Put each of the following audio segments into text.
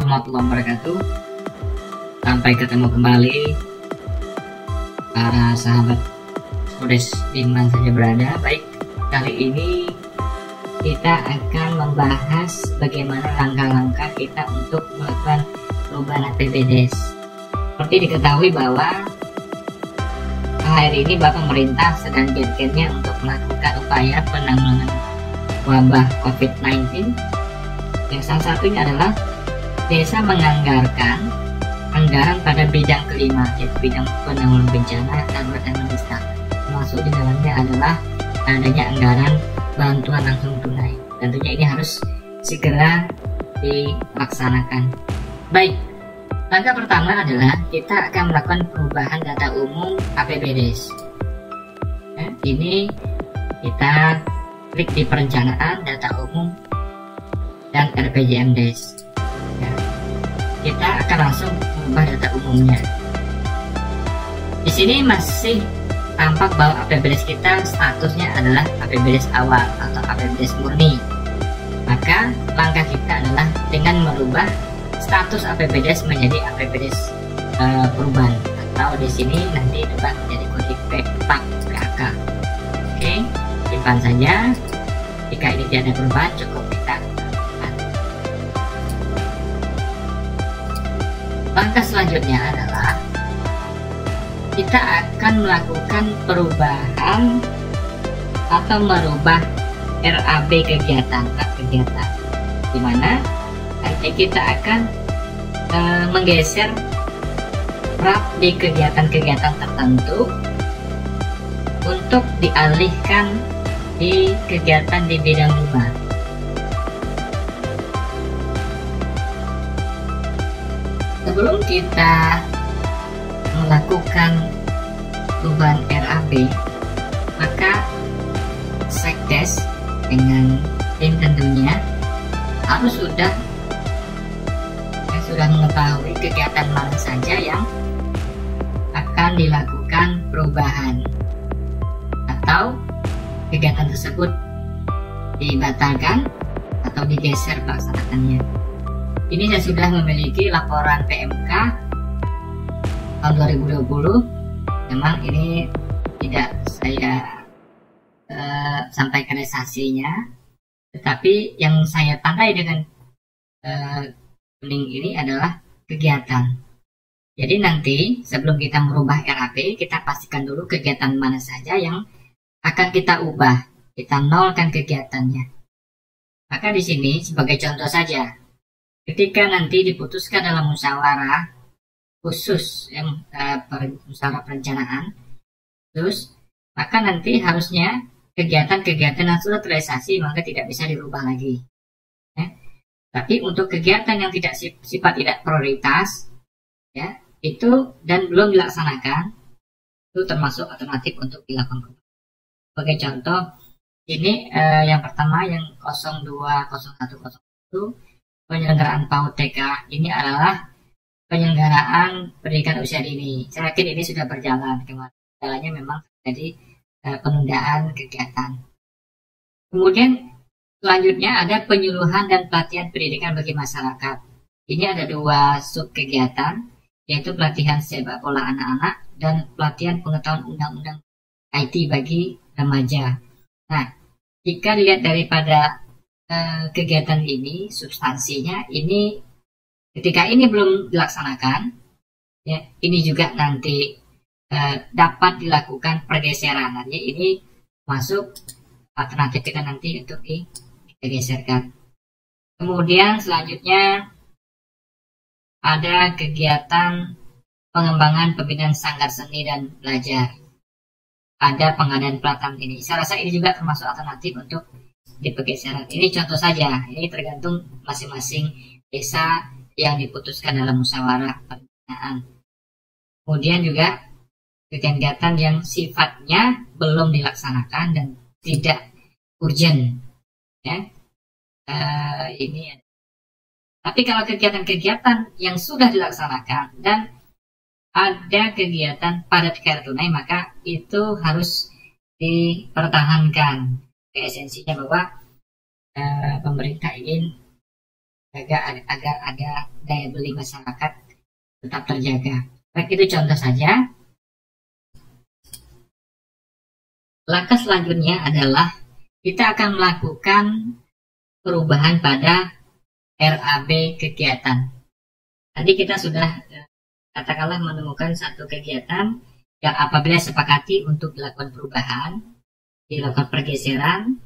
warahmatullahi wabarakatuh. Sampai ketemu kembali para sahabat Kodes dimana saja berada. Baik, kali ini kita akan membahas bagaimana langkah-langkah kita untuk melakukan perubahan APBDes. Seperti diketahui bahwa hari ini Bapak Pemerintah sedang gencarnya untuk melakukan upaya penanggulangan wabah COVID-19, yang salah satunya adalah desa menganggarkan anggaran pada bidang kelima, yaitu bidang penanggulangan bencana dan mendesak. Termasuk di dalamnya adalah adanya anggaran bantuan langsung tunai. Tentunya ini harus segera dilaksanakan. Baik, langkah pertama adalah kita akan melakukan perubahan data umum APBDes. Ini kita klik di perencanaan data umum dan RPJMDes. Kita akan langsung mengubah data umumnya. Di sini masih tampak bahwa APBDes kita statusnya adalah APBDes awal atau APBDes murni. Maka langkah kita adalah dengan merubah status APBDes menjadi APBDes perubahan, atau di sini nanti diubah menjadi kode PAK. Oke, simpan saja. Jika ini tidak ada perubahan, cukup kita simpan. Langkah selanjutnya adalah kita akan melakukan perubahan atau merubah RAB kegiatan, di mana nanti kita akan menggeser RAB di kegiatan-kegiatan tertentu untuk dialihkan di kegiatan di bidang 5. Sebelum kita melakukan perubahan RAB, maka Sekdes dengan tim tentunya harus sudah mengetahui kegiatan mana saja yang akan dilakukan perubahan atau kegiatan tersebut dibatalkan atau digeser pelaksanaannya. Ini saya sudah memiliki laporan PMK tahun 2020. Memang ini tidak saya sampaikan realisasinya, tetapi yang saya tandai dengan kuning ini adalah kegiatan. Jadi nanti sebelum kita merubah RAB, kita pastikan dulu kegiatan mana saja yang akan kita ubah, kita nolkan kegiatannya. Maka di sini sebagai contoh saja, ketika nanti diputuskan dalam musyawarah khusus musyawarah perencanaan, terus maka nanti harusnya kegiatan-kegiatan yang sudah terrealisasi maka tidak bisa dirubah lagi. Tapi untuk kegiatan yang tidak sifat tidak prioritas, ya itu dan belum dilaksanakan, itu termasuk alternatif untuk dilakukan. Sebagai contoh, ini yang pertama yang 020101 penyelenggaraan PAUD TK, ini adalah penyelenggaraan pendidikan usia dini. Saya yakin ini sudah berjalan, kendalanya memang terjadi penundaan kegiatan. Kemudian selanjutnya ada penyuluhan dan pelatihan pendidikan bagi masyarakat. Ini ada 2 sub kegiatan, yaitu pelatihan sepak bola anak-anak dan pelatihan pengetahuan undang-undang IT bagi remaja. Nah, jika dilihat daripada kegiatan ini, substansinya ini ketika ini belum dilaksanakan, ya, ini juga nanti dapat dilakukan pergeseran. Jadi ini masuk alternatif kita nanti untuk digeserkan. Kemudian selanjutnya ada kegiatan pengembangan pembinaan sanggar seni dan belajar. Ada pengadaan pelatihan ini. Saya rasa ini juga termasuk alternatif untuk dipergeseran. Ini contoh saja. Ini tergantung masing-masing desa yang diputuskan dalam musyawarah perencanaan. Kemudian juga kegiatan yang sifatnya belum dilaksanakan dan tidak urgent, ya. Ini. Tapi kalau kegiatan-kegiatan yang sudah dilaksanakan dan ada kegiatan padat karya tunai, maka itu harus dipertahankan. Esensinya bahwa pemerintah ingin agar ada daya beli masyarakat tetap terjaga. Baik, itu contoh saja. Langkah selanjutnya adalah kita akan melakukan perubahan pada RAB kegiatan. Tadi kita sudah katakanlah menemukan satu kegiatan yang apabila sepakati untuk dilakukan perubahan, dilakukan pergeseran,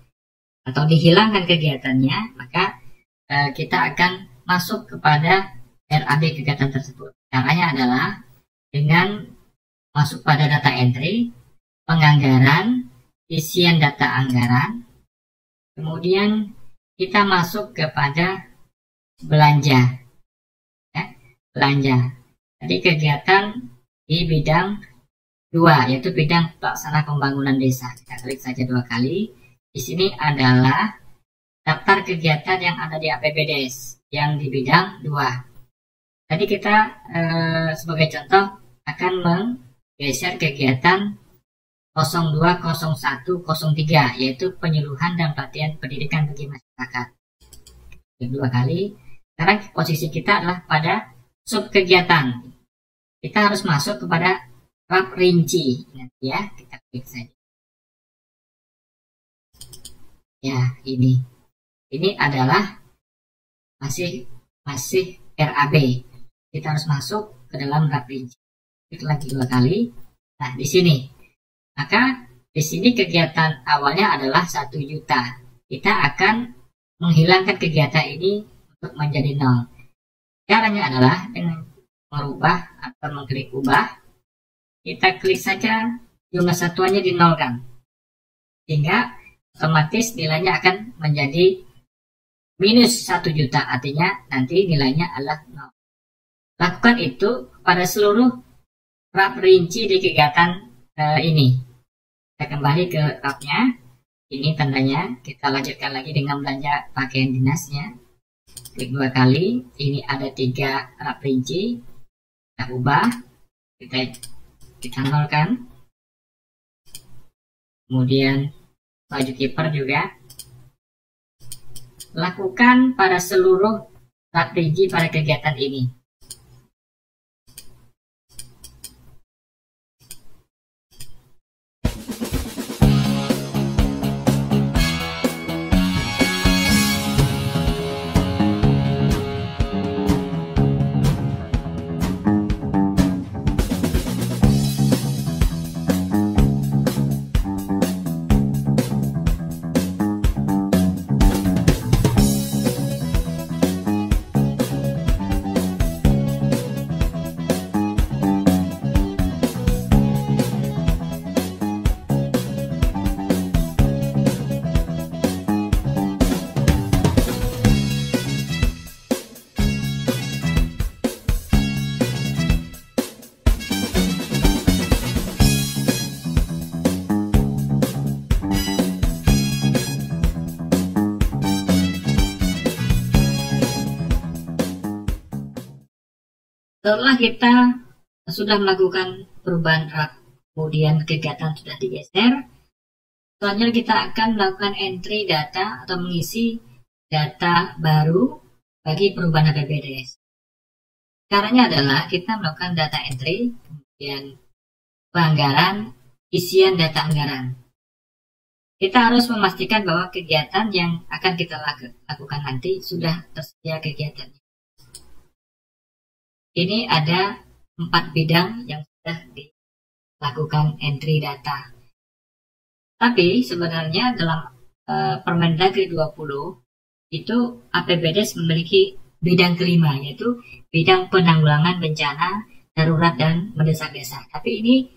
atau dihilangkan kegiatannya, maka kita akan masuk kepada RAB kegiatan tersebut. Caranya adalah dengan masuk pada data entry, penganggaran, isian data anggaran, kemudian kita masuk kepada belanja, ya, belanja. Jadi kegiatan di bidang 2, yaitu bidang pelaksana pembangunan desa. Kita klik saja 2 kali. Di sini adalah daftar kegiatan yang ada di APBDes yang di bidang 2. Tadi kita sebagai contoh akan menggeser kegiatan 020103, yaitu penyuluhan dan pelatihan pendidikan bagi masyarakat. 2 kali. Sekarang posisi kita adalah pada sub kegiatan. Kita harus masuk kepada bab rinci. Nanti ya, kita klik saja. Ya, ini adalah masih RAB. Kita harus masuk ke dalam bab rinci. Klik lagi 2 kali. Nah, di sini. Maka di sini kegiatan awalnya adalah 1 juta. Kita akan menghilangkan kegiatan ini untuk menjadi 0. Caranya adalah dengan merubah atau mengklik ubah. Kita klik saja jumlah satuannya dinolkan. Sehingga otomatis nilainya akan menjadi minus 1 juta. Artinya nanti nilainya adalah 0. Lakukan itu pada seluruh bab rinci di kegiatan ini. Kita kembali ke tabnya. Ini tandanya. Kita lanjutkan lagi dengan belanja pakaian dinasnya. Klik 2 kali. Ini ada 3 bab rinci. Kita ubah. Kita nolkan. Kemudian baju kiper juga. Lakukan pada seluruh bab rinci pada kegiatan ini. Setelah kita sudah melakukan perubahan RAB, kemudian kegiatan sudah digeser, selanjutnya kita akan melakukan entry data atau mengisi data baru bagi perubahan APBDes. Caranya adalah kita melakukan data entry, kemudian penganggaran, isian data anggaran. Kita harus memastikan bahwa kegiatan yang akan kita lakukan nanti sudah tersedia kegiatannya. Ini ada 4 bidang yang sudah dilakukan entry data. Tapi sebenarnya dalam Permendagri 20 itu APBDes memiliki bidang kelima, yaitu bidang penanggulangan bencana darurat dan mendesak desa. Tapi ini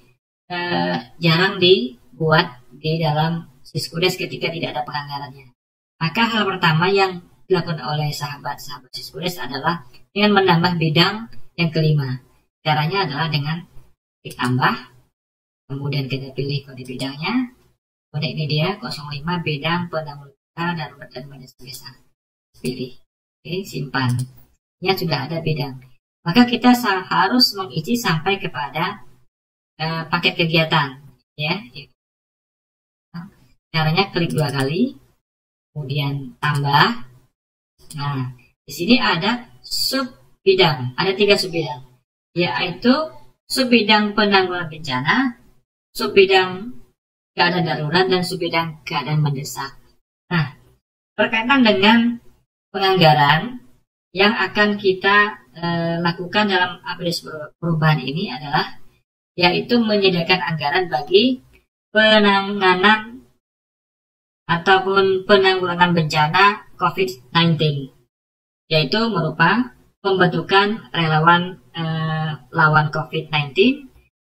jarang dibuat di dalam Siskudes ketika tidak ada penganggarannya. Maka hal pertama yang dilakukan oleh sahabat-sahabat Siskudes adalah dengan menambah bidang yang kelima. Caranya adalah dengan klik tambah, kemudian kita pilih kode bidangnya. Kode ini dia 05 bidang penanggulangan darurat dan mendesak desa. Pilih, oke, simpan. Ya, sudah ada bidang. Maka kita harus mengisi sampai kepada paket kegiatan, ya. Caranya klik 2 kali, kemudian tambah. Nah, Di sini ada sub bidang, ada 3 sub bidang, yaitu sub bidang penanggulangan bencana, sub bidang keadaan darurat, dan sub bidang keadaan mendesak. Nah, berkaitan dengan penganggaran yang akan kita lakukan dalam APBDes perubahan ini adalah yaitu menyediakan anggaran bagi penanganan ataupun penanggulangan bencana COVID-19, yaitu berupa pembentukan relawan lawan COVID-19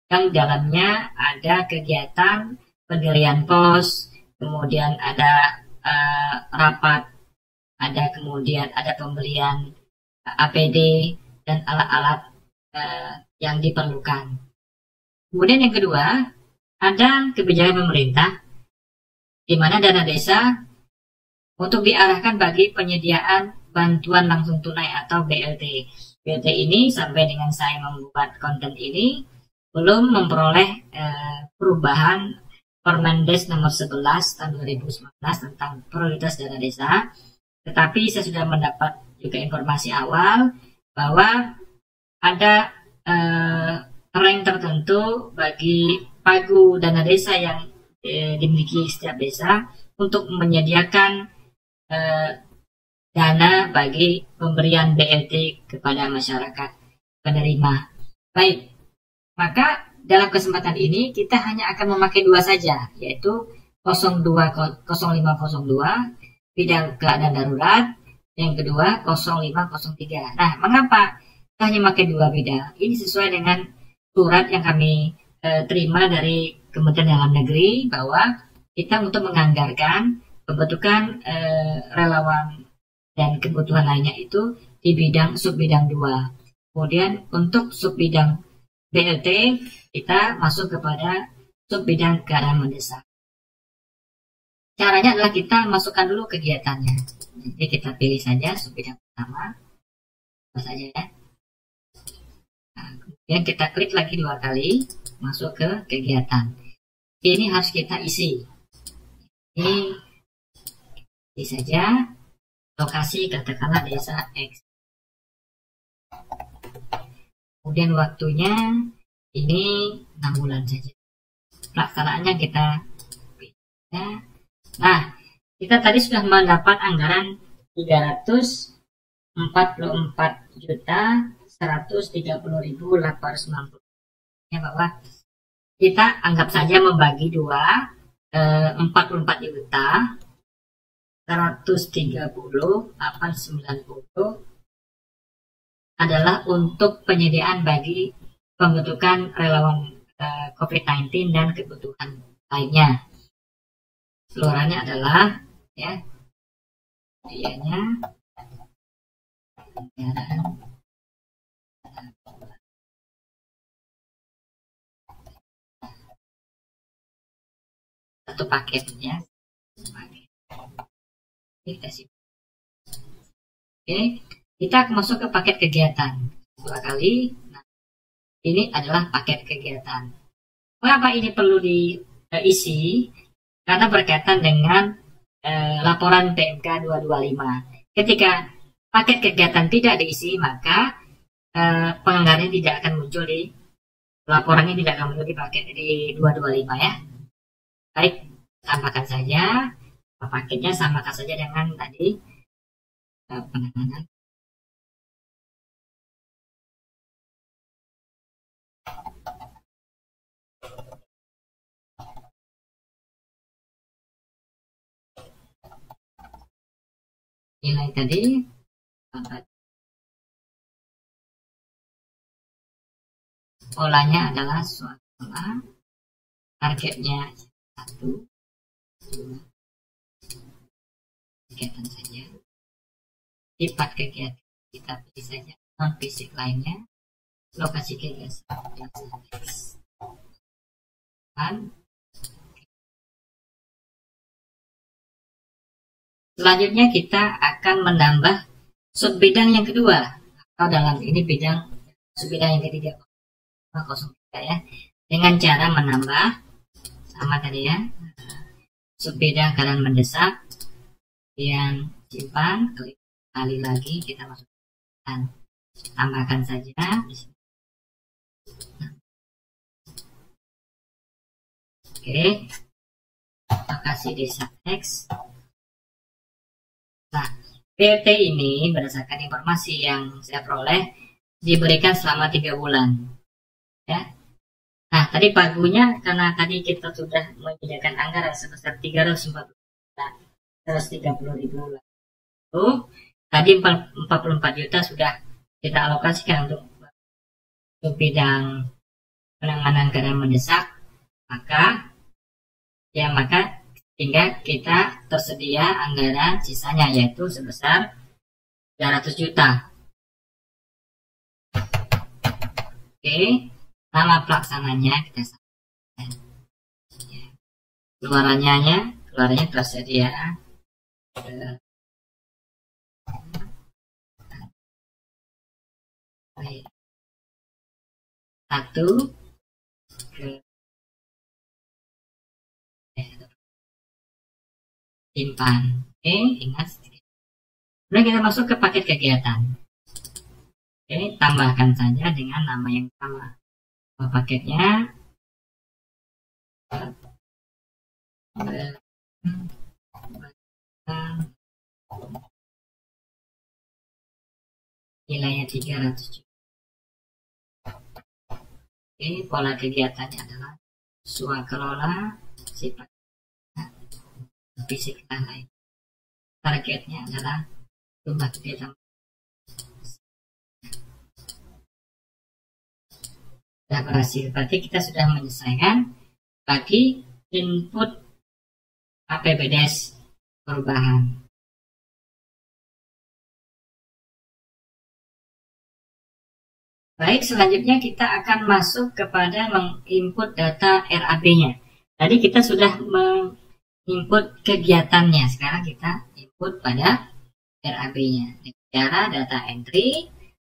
yang dalamnya ada kegiatan pendirian pos, kemudian ada rapat, kemudian ada pembelian APD dan alat-alat yang diperlukan. Kemudian yang kedua, ada kebijakan pemerintah di mana dana desa untuk diarahkan bagi penyediaan bantuan langsung tunai atau BLT. BLT ini sampai dengan saya membuat konten ini belum memperoleh perubahan Permendes nomor 11 tahun 2019 tentang prioritas dana desa. Tetapi saya sudah mendapat juga informasi awal bahwa ada rank tertentu bagi pagu dana desa yang dimiliki setiap desa untuk menyediakan dana bagi pemberian BLT kepada masyarakat penerima. Baik, maka dalam kesempatan ini kita hanya akan memakai 2 saja, yaitu 0502 bidang keadaan darurat, yang kedua 0503. Nah, mengapa kita hanya memakai 2 bidang? Ini sesuai dengan surat yang kami terima dari Kementerian Dalam Negeri bahwa kita untuk menganggarkan pembentukan relawan dan kebutuhan lainnya itu di bidang subbidang 2. Kemudian untuk subbidang BLT kita masuk kepada subbidang keadaan mendesak. Caranya adalah kita masukkan dulu kegiatannya. Jadi kita pilih saja subbidang pertama, apa saja ya. Nah, kemudian kita klik lagi 2 kali, masuk ke kegiatan. Ini harus kita isi. Ini saja lokasi, katakanlah desa X. Kemudian waktunya ini 6 bulan saja. Pelaksanaannya kita pilih. Nah, kita tadi sudah mendapat anggaran 344.130.890. Ya, bahwa kita anggap saja membagi 44 juta 130.890 adalah untuk penyediaan bagi pembentukan relawan COVID-19 dan kebutuhan lainnya. Seluruhnya adalah ya dianya satu paket ya. Oke, kita masuk ke paket kegiatan 2 kali. Nah, ini adalah paket kegiatan. Mengapa ini perlu diisi? Karena berkaitan dengan laporan PMK 225. Ketika paket kegiatan tidak diisi, maka penganggarannya tidak akan muncul di laporannya, tidak akan muncul di paket di 225 ya. Baik, tambahkan saja paketnya, samakan saja dengan tadi penanganan. Nilai tadi polanya adalah suatu pola, targetnya 1, 2 kegiatan saja. Sifat kegiatan kita pilih saja non fisik lainnya. Lokasi kegiatan dan selanjutnya kita akan menambah subbidang yang kedua, atau dalam ini bidang subbidang yang ketiga 03 ya, dengan cara menambah sama tadi ya, subbidang keadaan mendesak yang simpan, klik kali lagi kita masukkan, tambahkan saja. Oke, kasih desa X. Nah, PT ini berdasarkan informasi yang saya peroleh diberikan selama 3 bulan. Ya. Nah, tadi pagunya karena tadi kita sudah menyediakan anggaran sebesar 330.000. Lalu tadi 44 juta sudah kita alokasikan untuk bidang penanganan keadaan mendesak, maka sehingga kita tersedia anggaran sisanya yaitu sebesar 300 juta. Oke, nama pelaksananya kita sampaikan. Keluarannya tersedia. Satu simpan. Oke, ingat. Kemudian kita masuk ke paket kegiatan. Oke, tambahkan saja dengan nama yang sama. Paketnya nilainya 300 juta. Oke, pola kegiatannya adalah swakelola, sifat fisik dan lain. Targetnya adalah jumlah kegiatan. Sudah berhasil, berarti kita sudah menyelesaikan bagi input APBDes perubahan. Baik, selanjutnya kita akan masuk kepada menginput data RAB-nya. Tadi kita sudah menginput kegiatannya, sekarang kita input pada RAB-nya. Cara data entry,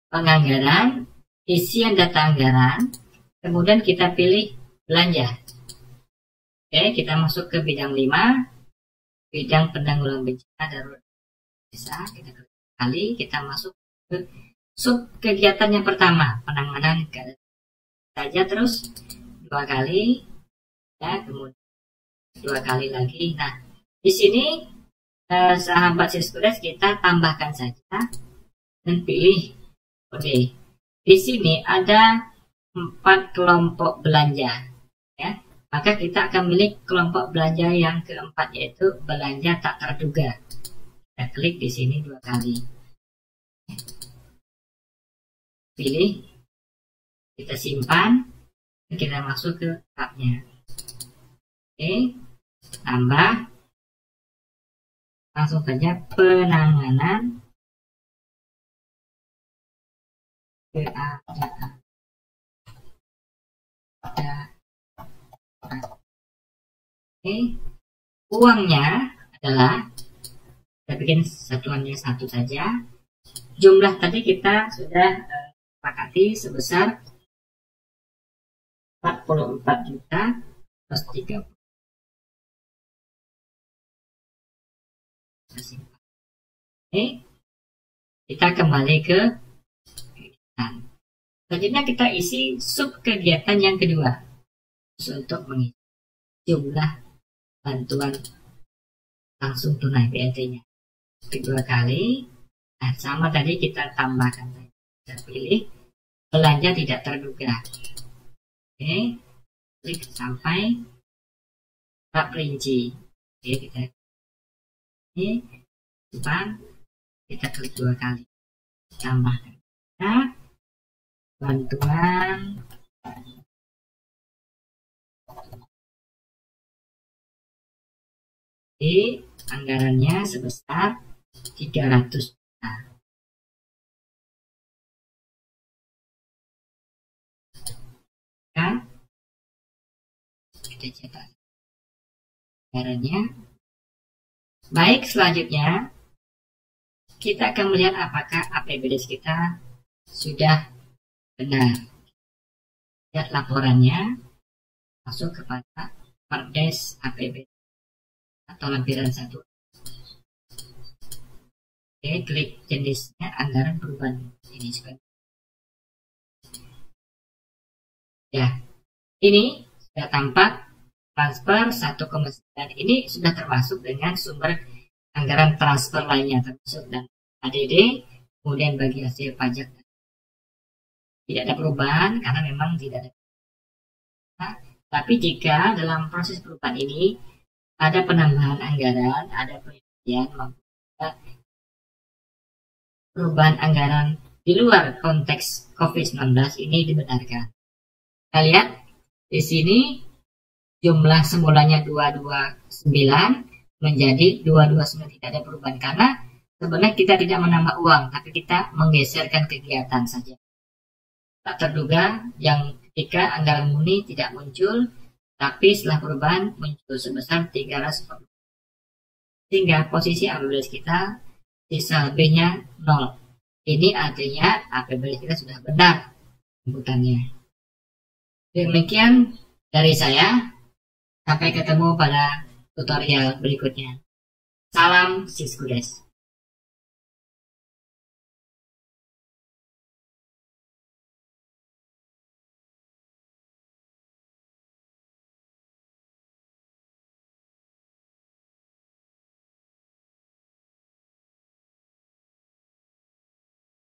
penganggaran, isian data anggaran, kemudian kita pilih belanja. Oke, kita masuk ke bidang 5, bidang penanggulangan bencana darurat desa. Kita kali kita masuk ke sub kegiatan yang pertama, penanganan saja, terus 2 kali, ya, kemudian 2 kali lagi. Nah, di sini sahabat Siskudes kita tambahkan saja dan pilih kode. Di sini ada 4 kelompok belanja, ya. Maka kita akan milih kelompok belanja yang keempat, yaitu belanja tak terduga. Kita klik di sini 2 kali. Pilih, kita simpan, dan kita masuk ke tabnya. Oke, tambah, langsung saja penanganan keadaan. Oke, uangnya adalah kita bikin satuannya 1 saja. Jumlah tadi kita sudah sepakati sebesar 44 juta plus 30. Oke, kita kembali ke kegiatan. Selanjutnya kita isi sub kegiatan yang kedua untuk mengisi jumlah bantuan langsung tunai BLT-nya. 2 kali. Nah, sama tadi kita tambahkan. Kita pilih belanja tidak terduga. Oke, klik sampai tab rinci. Oke, kita ini simpan, kita klik 2 kali, tambahkan. Nah, bantuan di anggarannya sebesar 300 juta. Kita cetak anggarannya. Baik, selanjutnya kita akan melihat apakah APBDes kita sudah benar. Lihat laporannya, masuk kepada Perdes APBD atau lampiran 1. Oke, klik jenisnya anggaran perubahan ini. Ya, ini sudah tampak transfer 1,9 ini sudah termasuk dengan sumber anggaran transfer lainnya, termasuk dan ADD, kemudian bagi hasil pajak. Tidak ada perubahan karena memang tidak ada. Nah, tapi jika dalam proses perubahan ini ada penambahan anggaran, ada penyesuaian, maka perubahan anggaran di luar konteks COVID-19 ini dibenarkan. Kita lihat di sini jumlah semulanya 229 menjadi 229, tidak ada perubahan karena sebenarnya kita tidak menambah uang, tapi kita menggeserkan kegiatan saja. Tak terduga yang ketika anggaran murni tidak muncul, tapi setelah perubahan muncul sebesar 340. Sehingga posisi APBD kita sisa lebihnya 0. Ini artinya APBD kita sudah benar inputannya. Demikian dari saya. Sampai ketemu pada tutorial berikutnya. Salam Siskudes.